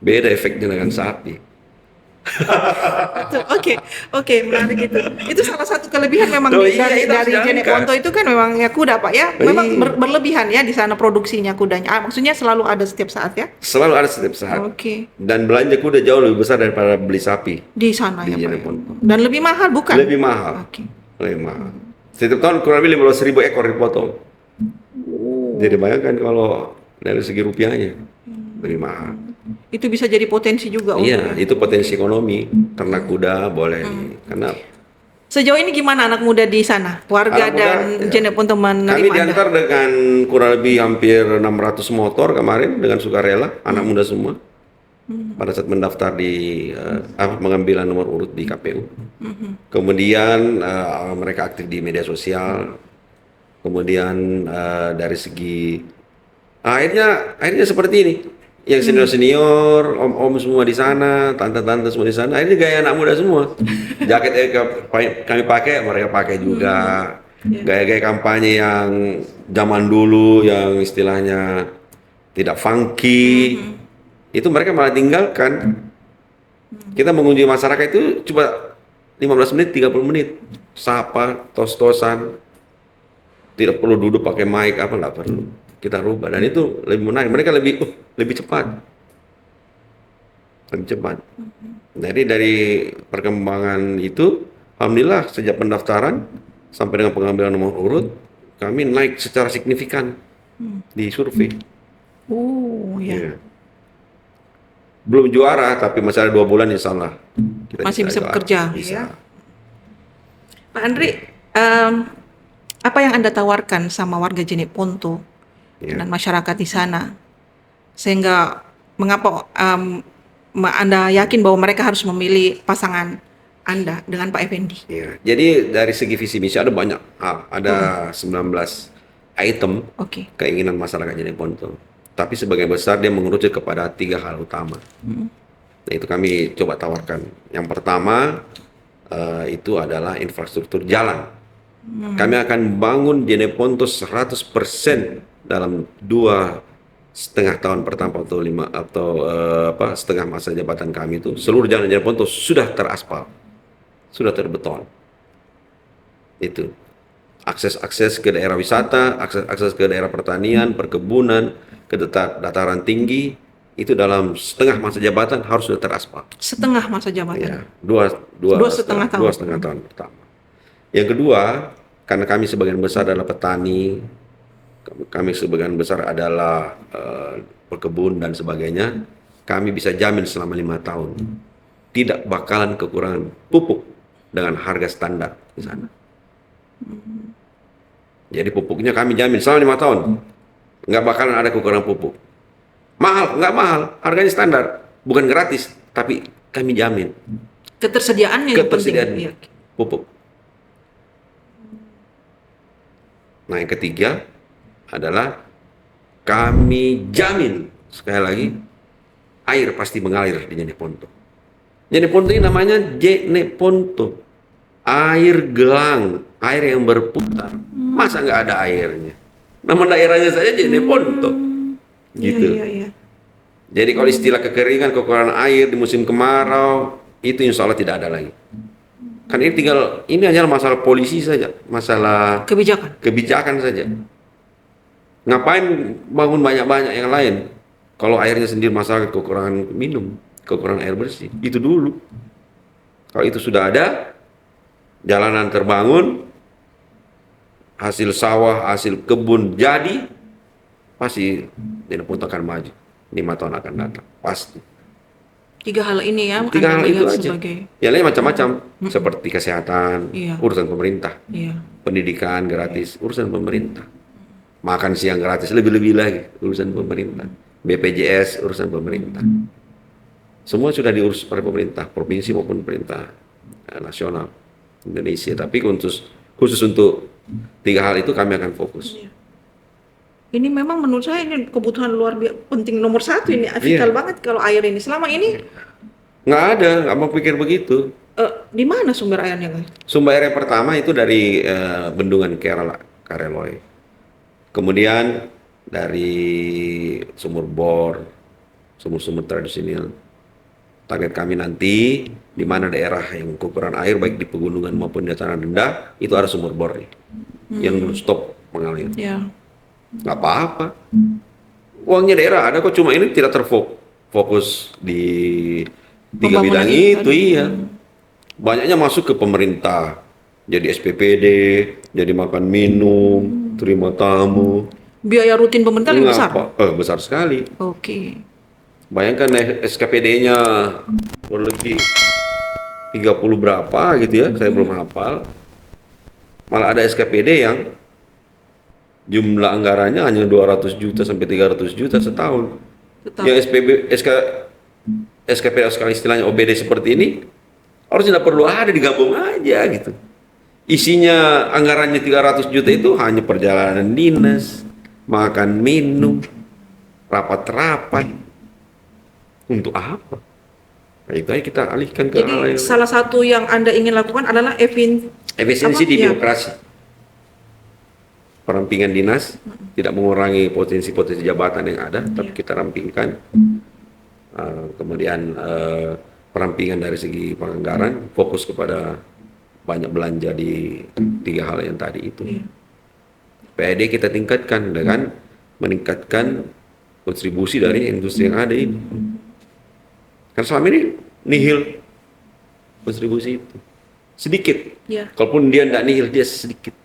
Beda efeknya dengan sapi. Betul. Oke, menarik itu. Itu salah satu kelebihan memang Tuh, iya, itu harus dari diangkat. Jeneponto itu kan memangnya kuda Pak ya. Memang Iya. berlebihan ya di sana produksinya kudanya. Maksudnya selalu ada setiap saat ya. Selalu ada setiap saat. Oke. Dan belanja kuda jauh lebih besar daripada beli sapi. Di sana Di ya Pak. Ya? Jeneponto. Dan lebih mahal bukan? Lebih mahal. Oke. Lebih mahal. Setiap tahun kurang lebih 15.000 ekor dipotong. Jadi bayangkan kalau dari segi rupiahnya lebih mahal. Itu bisa jadi potensi juga. Iya, itu potensi ekonomi. Ternak kuda boleh. Karena Sejauh ini gimana anak muda di sana? Warga Anak muda, dan ya. Jeneponto menerima kami Anda? diantar dengan kurang lebih hampir 600 motor kemarin dengan sukarela, anak muda semua. Pada saat mendaftar di pengambilan nomor urut di KPU. Kemudian mereka aktif di media sosial. Kemudian dari segi akhirnya seperti ini. Yang senior-senior, om-om semua di sana, tante-tante semua di sana. Akhirnya gaya anak muda semua. Jaket kami pakai, mereka pakai juga. Gaya-gaya kampanye yang zaman dulu, yang istilahnya tidak funky, itu mereka malah tinggalkan. Kita mengunjungi masyarakat itu coba 15 menit, 30 menit. Sapa, tos-tosan. Tidak perlu duduk pakai mic, apa nggak perlu. Kita rubah dan itu lebih menarik. Mereka lebih cepat. Lebih cepat. Jadi dari perkembangan itu, alhamdulillah sejak pendaftaran sampai dengan pengambilan nomor urut, kami naik secara signifikan di survei. Ya. Iya. Belum juara, tapi masih ada 2 bulan insya Allah. Kita Masih bisa juara. bekerja, Bisa. ya. Pak Andri, apa yang Anda tawarkan sama warga Jeneponto Iya. dan masyarakat di sana? Sehingga mengapa Anda yakin bahwa mereka harus memilih pasangan Anda dengan Pak Effendi? Iya. Jadi dari segi visi misi ada banyak hal. Ada 19 item Oke. keinginan masyarakat Jeneponto. Tapi sebagian besar dia mengerucut kepada 3 hal utama. Nah, itu kami coba tawarkan. Yang pertama itu adalah infrastruktur jalan. Kami akan bangun Jeneponto 100% dalam 2,5 tahun pertama atau setengah masa jabatan kami itu. Seluruh jalan Jeneponto sudah teraspal, sudah terbeton. Itu akses ke daerah wisata, akses ke daerah pertanian, perkebunan, ke dataran tinggi, itu dalam setengah masa jabatan harus sudah teraspal. Setengah masa jabatan. Ya, dua setengah tahun. 2,5 tahun pertama. Yang kedua, karena kami sebagian besar adalah petani, kami sebagian besar adalah pekebun dan sebagainya, kami bisa jamin selama 5 tahun tidak bakalan kekurangan pupuk dengan harga standar di sana. Jadi pupuknya kami jamin selama 5 tahun nggak bakalan ada kekurangan pupuk. Mahal, nggak mahal, harganya standar, bukan gratis, tapi kami jamin Ketersediaannya yang ketersediaan penting. Iya. pupuk. Nah, yang ketiga adalah kami jamin, sekali lagi, air pasti mengalir di Jeneponto. Jeneponto ini namanya Jeneponto. air gelang, air yang berputar. Masa nggak ada airnya? Nama daerahnya saja Jeneponto, gitu. Iya, iya. Jadi kalau istilah kekeringan, kekurangan air di musim kemarau, itu insya Allah tidak ada lagi. Kan ini hanya masalah polisi saja, masalah Kebijakan. kebijakan saja. Ngapain bangun banyak-banyak yang lain? Kalau airnya sendiri masalah kekurangan minum, kekurangan air bersih, itu dulu. Kalau itu sudah ada, jalanan terbangun, hasil sawah, hasil kebun jadi, pasti Jeneponto akan maju. 5 tahun akan datang, pasti. 3 hal ini ya, Tiga Anda hal itu lihat aja. sebagai. Yang lain macam-macam, seperti kesehatan, Iya. urusan pemerintah. Iya. Pendidikan gratis, urusan pemerintah. Makan siang gratis, lebih-lebih lagi, urusan pemerintah. BPJS, urusan pemerintah. Semua sudah diurus oleh pemerintah, provinsi maupun pemerintah nasional Indonesia. Tapi khusus untuk 3 hal itu kami akan fokus. Iya. Ini memang menurut saya ini kebutuhan luar biasa penting nomor 1 ini, vital banget kalau air ini. Selama ini Nggak ada, nggak mau pikir begitu. di mana sumber airnya, guys? Sumber air yang pertama itu dari bendungan Kerala, Kareloy. Kemudian dari sumur bor, sumur-sumur tradisional. Target kami nanti di mana daerah yang kekurangan air baik di pegunungan maupun di dataran rendah itu ada sumur bor nih, yang stop mengalir. Ya. Nggak apa-apa. Uangnya daerah ada kok, cuma ini tidak terfokus di 3 Pembangunan bidang itu itu, tadi. iya. Banyaknya masuk ke pemerintah, jadi SPPD, jadi makan minum, terima tamu. Biaya rutin pemerintah lebih besar. Besar sekali. Oke. Bayangkan SKPD-nya lebih 30 berapa gitu ya, saya belum hafal. Malah ada SKPD yang jumlah anggarannya hanya 200 juta sampai 300 juta setahun. Tetap. Yang SKPD sekali istilahnya OBD seperti ini harus tidak perlu ada, digabung aja gitu. Isinya anggarannya 300 juta itu hanya perjalanan dinas, makan minum, rapat-rapat. Untuk apa? Nah, itu aja kita alihkan ke hal Jadi lain. salah satu yang Anda ingin lakukan adalah Efisiensi apa? di Ya. birokrasi. Perampingan dinas tidak mengurangi potensi-potensi jabatan yang ada, tapi kita rampingkan. Kemudian perampingan dari segi penganggaran fokus kepada banyak belanja di 3 hal yang tadi itu. Iya. PAD kita tingkatkan dengan meningkatkan kontribusi dari industri yang ada ini. Karena selama ini nihil kontribusi itu sedikit. Ya. Kalaupun dia tidak nihil, dia sedikit.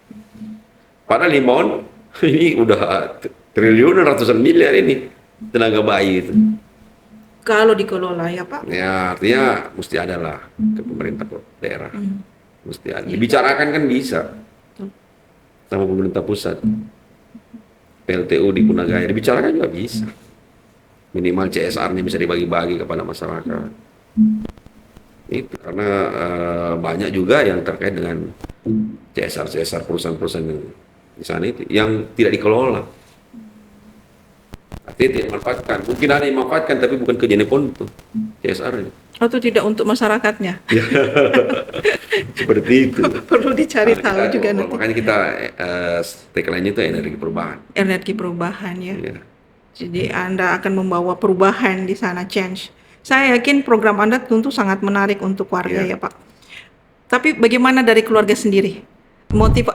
Padahal Limon ini udah triliunan, ratusan miliar ini tenaga bayi itu. Kalau dikelola ya Pak. Ya artinya mesti ada lah ke pemerintah daerah. Mesti ada. Dibicarakan kan bisa sama pemerintah pusat. PLTU di Punagaya dibicarakan juga bisa. Minimal CSR-nya bisa dibagi-bagi kepada masyarakat. Itu karena banyak juga yang terkait dengan CSR perusahaan-perusahaan yang di sana itu yang tidak dikelola. Artinya tidak dimanfaatkan. Mungkin ada yang dimanfaatkan tapi bukan ke Jeneponto CSR-nya. Atau tidak untuk masyarakatnya. Seperti itu. Perlu dicari tahu Kita- juga nanti. Makanya kita tagline-nya itu energi perubahan. Energi perubahan ya. Ya. Jadi Anda akan membawa perubahan di sana, change. Saya yakin program Anda tentu sangat menarik untuk warga Iya. ya Pak. Tapi bagaimana dari keluarga sendiri?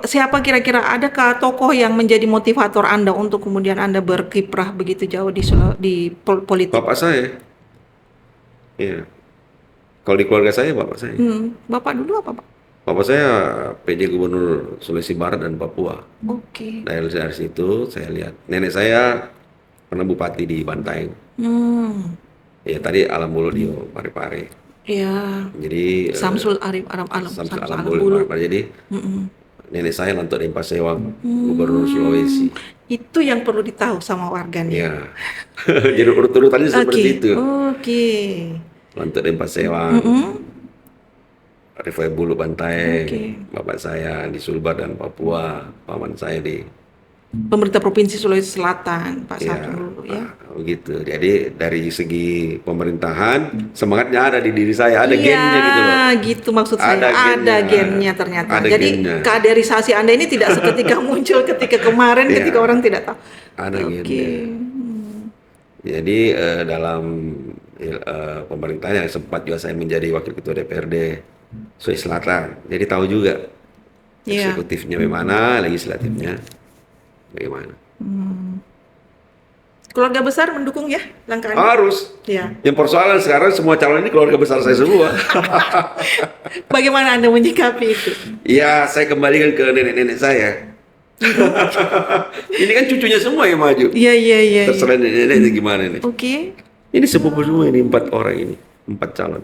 Siapa kira-kira, adakah tokoh yang menjadi motivator Anda untuk kemudian Anda berkiprah begitu jauh di politik? Bapak saya. Iya. Kalau di keluarga saya, bapak saya. Bapak dulu apa Pak? Bapak saya PJ Gubernur Sulawesi Barat dan Papua. Oke. Dari situ saya lihat. Nenek saya pernah bupati di Bantaeng. Ya tadi Alam Bulu di Parepare. Ya. Jadi Samsul Arif Alam Samsul Samsul Alam Alam Bulu di Bulu. Parepare. Jadi nenek saya Lanto Dempa Sewang, Gubernur Sulawesi. Itu yang perlu ditahu sama warga nih. Ya. Jadi urut-urutannya seperti itu. Oke. Lanto Dempa Sewang, Rifai Bulu Bantaeng, Oke. bapak saya di Sulbar dan Papua, paman saya di pemerintah Provinsi Sulawesi Selatan, Pak Ya, Satu ya. begitu. Jadi dari segi pemerintahan semangatnya ada di diri saya, ada Iya, gennya gitu loh. gitu maksud saya. Ada Ada gennya. gennya ternyata. Ada Jadi gennya. kaderisasi Anda ini tidak seketika muncul ketika kemarin Iya. ketika orang tidak tahu. Ada Oke. gennya. Jadi dalam pemerintahan yang sempat juga saya menjadi wakil ketua DPRD Sulawesi Selatan. Jadi tahu juga Iya. eksekutifnya bagaimana, legislatifnya bagaimana. Keluarga besar mendukung ya langkah Anda? Harus. Ya. Yang persoalan sekarang semua calon ini keluarga besar saya semua. Bagaimana Anda menyikapi itu? Ya, saya kembalikan ke nenek-nenek saya. Ini kan cucunya semua yang maju. Iya, iya, iya. Terserah nenek-nenek gimana nih. Oke. Ini sepupu semua ini 4 orang ini, 4 calon.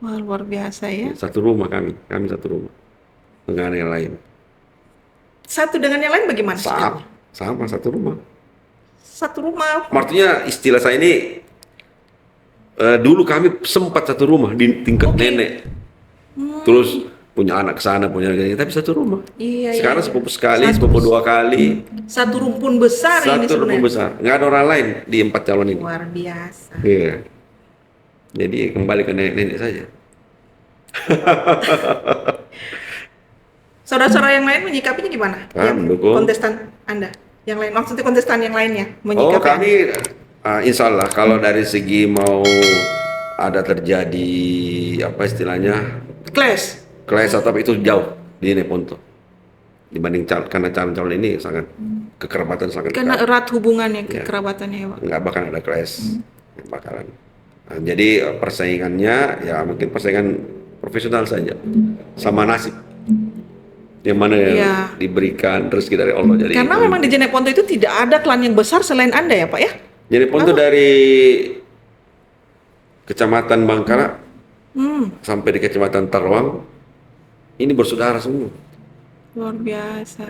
Wah, luar biasa ya. Satu rumah kami satu rumah. Dengan yang lain. Satu dengan yang lain bagaimana? Sama satu rumah. Satu rumah. Artinya istilah saya ini dulu kami sempat satu rumah di tingkat Oke. nenek. Terus punya anak ke sana, punya anak ke sini, tapi satu rumah. Iya, Sekarang iya. sepupu sekali, sepupu 2 kali. Satu rumpun besar ini Satu rumah sebenarnya. besar. Nggak ada orang lain di 4 calon ini. Luar biasa. Iya. Jadi kembali ke nenek-nenek saja. Saudara-saudara yang lain menyikapinya gimana? Yang mendukung. kontestan Anda? Yang lain, maksudnya kontestan yang lainnya Oh, menyikapi Anda? kami insya Allah kalau dari segi mau ada terjadi apa istilahnya Clash. clash atau apa, itu jauh di Neponto dibanding karena calon-calon ini sangat kekerabatan sangat Karena dekat. erat hubungannya, Iya. kekerabatannya ya, Pak. Nggak bakal ada clash, nggak bakalan. Nah, jadi persaingannya ya mungkin persaingan profesional saja, sama nasib yang mana yang Iya. diberikan rezeki dari Allah. Jadi Karena memang di Jeneponto itu tidak ada klan yang besar selain Anda ya, Pak ya? jadi Ponto dari Kecamatan Bangkala sampai di Kecamatan Tarwang ini bersaudara semua. Luar biasa.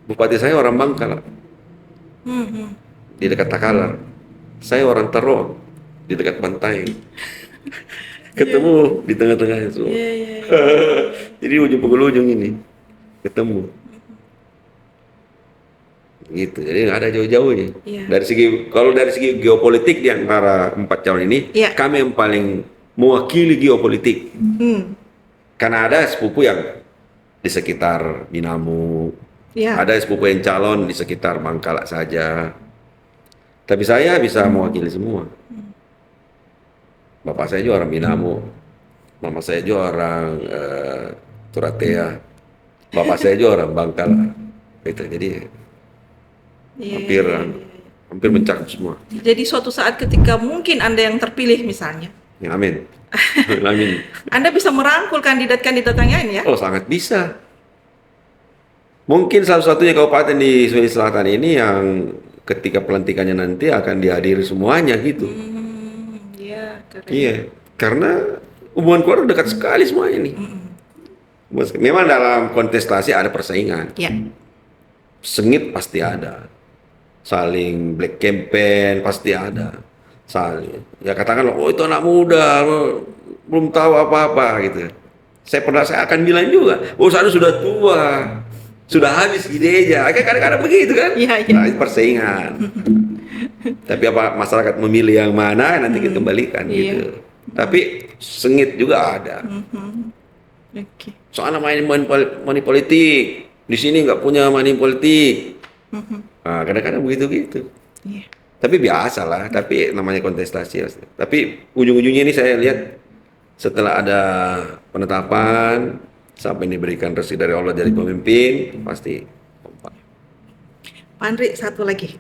Bupati saya orang Bangkala di dekat Takalar. Saya orang Tarwang di dekat pantai. Ketemu di tengah-tengahnya semua. Iya, iya, iya. Jadi ujung pukul ujung ini ketemu. Gitu. Jadi nggak ada jauh-jauhnya. Iya. Kalau dari segi geopolitik di antara 4 calon ini, Iya. kami yang paling mewakili geopolitik. Karena ada sepupu yang di sekitar Binamu, Iya. ada sepupu yang calon di sekitar Bangkala saja. Tapi saya bisa mewakili semua. Bapak saya juga orang Binamu, mama saya juga orang Turatea, bapak saya juga orang Bangkala. Gitu. Jadi Iya, hampir iya, iya. hampir mencakup semua. Jadi suatu saat ketika mungkin Anda yang terpilih misalnya, Ya, amin. Amin. Anda bisa merangkul kandidat-kandidat yang lain ya? Oh, sangat bisa. Mungkin salah-satunya kabupaten di Sulawesi Selatan ini yang ketika pelantikannya nanti akan dihadiri semuanya gitu. Iya, keren. Iya, karena hubungan keluarga dekat sekali semua ini. Memang dalam kontestasi ada persaingan, Ya. sengit pasti ada, saling black campaign pasti ada, saling. Ya katakanlah, oh itu anak muda, belum tahu apa-apa gitu. Saya akan bilang juga, oh sana sudah tua, sudah habis idenya. Kadang-kadang begitu kan? Iya, iya. Nah, itu persaingan. Tapi apa masyarakat memilih yang mana nanti kita kembalikan Iya. gitu. Tapi sengit juga ada. Oke. Soalnya main money politik, di sini nggak punya money politik. Nah, kadang-kadang begitu-gitu. Iya. Tapi biasa lah, tapi namanya kontestasi. Tapi ujung-ujungnya ini saya lihat setelah ada penetapan sampai diberikan rezeki dari Allah jadi pemimpin, pasti kompak. Pak Andri, satu lagi.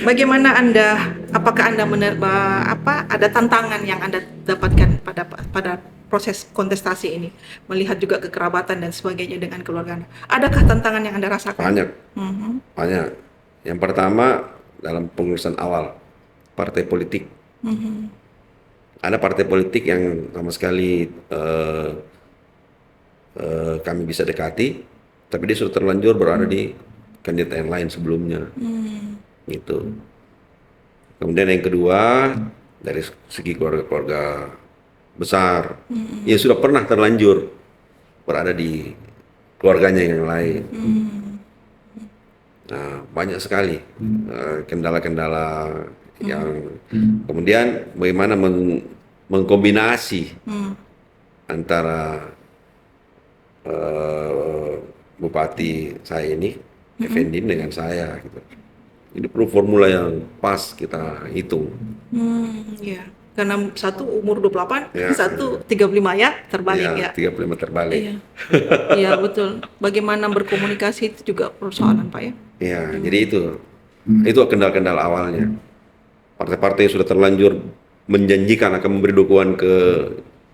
Bagaimana apakah Anda ada tantangan yang Anda dapatkan pada proses kontestasi ini? Melihat juga kekerabatan dan sebagainya dengan keluarga Anda. Adakah tantangan yang Anda rasakan? Banyak, banyak. Yang pertama dalam pengurusan awal partai politik. Ada partai politik yang sama sekali kami bisa dekati, tapi dia sudah terlanjur berada di kandidat yang lain sebelumnya, gitu. Kemudian yang kedua dari segi keluarga-keluarga besar, yang sudah pernah terlanjur berada di keluarganya yang lain. Nah, banyak sekali kendala-kendala yang kemudian bagaimana mengkombinasi Hmm. antara bupati saya ini, Effendi dengan saya gitu. Ini perlu formula yang pas kita hitung. Iya. Karena satu umur 28, Ya, satu 35 ya, terbalik ya. 35 terbalik. Iya. Iya, betul. Bagaimana berkomunikasi itu juga persoalan, Pak ya. Ya, jadi itu kendala-kendala awalnya. Partai-partai yang sudah terlanjur menjanjikan akan memberi dukungan ke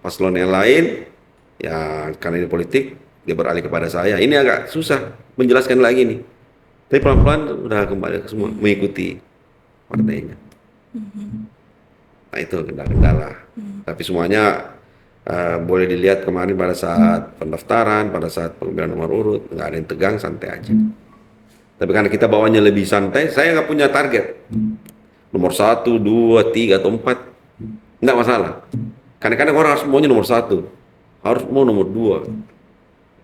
paslon yang lain, ya karena ini politik, dia beralih kepada saya. Ini agak susah menjelaskan lagi nih. Tapi pelan-pelan udah kembali ke semua mengikuti partainya. Nah itu kendala-kendala. Tapi semuanya boleh dilihat kemarin pada saat pendaftaran, pada saat pengambilan nomor urut, nggak ada yang tegang, santai aja. Tapi karena kita bawanya lebih santai, saya nggak punya target. Nomor 1, 2, 3, atau 4. Nggak masalah. Kadang-kadang orang harus maunya nomor 1. Harus mau nomor 2.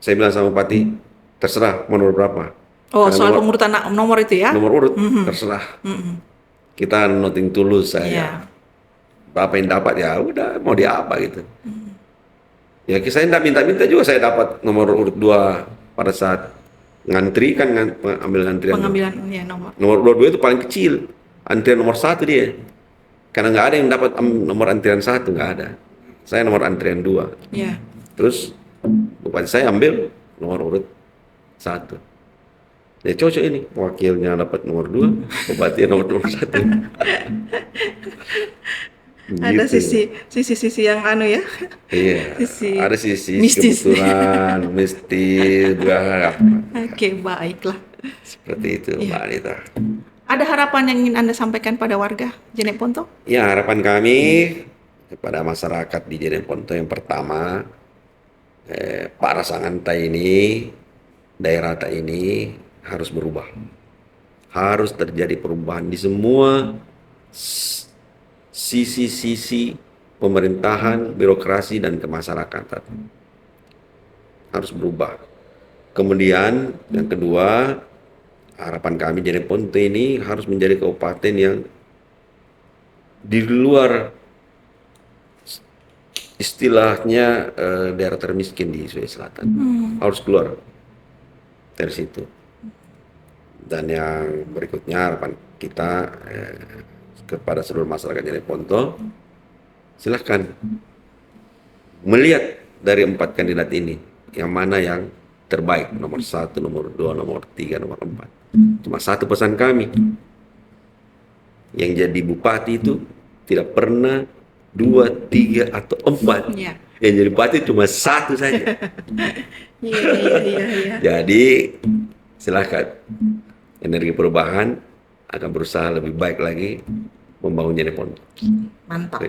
Saya bilang sama Bupati, terserah mau nomor berapa. Oh, Karena soal pengurutan nomor itu ya? nomor urut, terserah. Kita nothing tulus saya. Iya. Apa yang dapat ya udah mau dia apa gitu. Ya saya tidak minta-minta juga saya dapat nomor urut 2 pada saat ngantri kan ambil antrian. Pengambilan ya, nomor. Nomor 22 itu paling kecil. Antrian nomor 1 dia. Karena nggak ada yang dapat nomor antrian 1, nggak ada. Saya nomor antrian 2. Iya. Terus bupati saya ambil nomor urut 1. Ya cocok ini, wakilnya dapat nomor 2, bupati nomor 1. Ada Gitu. sisi yang anu ya. Iya, Sisi ada sisi mistis. kebetulan, mistis, berharap. Oke, baiklah. Seperti itu, Iya. Mbak Anita. Ada harapan yang ingin Anda sampaikan pada warga Jeneponto? Ya, harapan kami kepada masyarakat di Jeneponto yang pertama, Pak Rasanganta ini, daerah ini harus berubah. Harus terjadi perubahan di semua sisi-sisi pemerintahan, birokrasi, dan kemasyarakatan. Harus berubah. Kemudian yang kedua, harapan kami Jeneponto ini harus menjadi kabupaten yang di luar istilahnya daerah termiskin di Sulawesi Selatan. Harus keluar dari situ. Dan yang berikutnya harapan kita kepada seluruh masyarakat Jeneponto, silahkan melihat dari 4 kandidat ini yang mana yang terbaik, nomor 1, nomor 2, nomor 3, nomor 4. Cuma satu pesan kami, yang jadi bupati itu tidak pernah 2, 3, atau 4. Iya. Yang jadi bupati cuma 1 saja. Iya. Jadi silahkan, energi perubahan akan berusaha lebih baik lagi membangun Jeneponto. Mantap.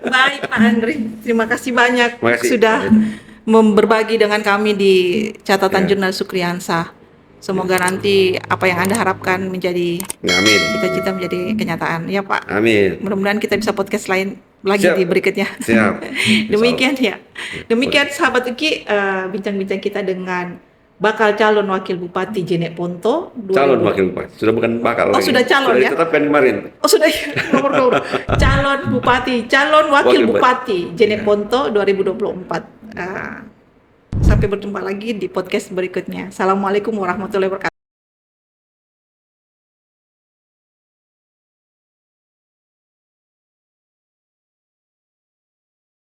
Baik Pak Andri, terima kasih banyak Terima kasih. sudah berbagi dengan kami di catatan Ya. Jurnal Sukriyansa. Semoga nanti apa yang Anda harapkan menjadi Amin. cita-cita menjadi kenyataan. Ya Pak, Amin. mudah-mudahan kita bisa podcast lain lagi Siap. di berikutnya. Siap. Demikian ya. Demikian sahabat UKI, bincang-bincang kita dengan bakal calon wakil bupati Jeneponto. Calon wakil bupati, sudah bukan bakal Oh, lagi. sudah calon ya? Ditetapkan kemarin. Oh sudah nomor 2. Calon bupati, calon wakil Wakil bupati Jeneponto 2024. Sampai berjumpa lagi di podcast berikutnya. Assalamualaikum warahmatullahi wabarakatuh.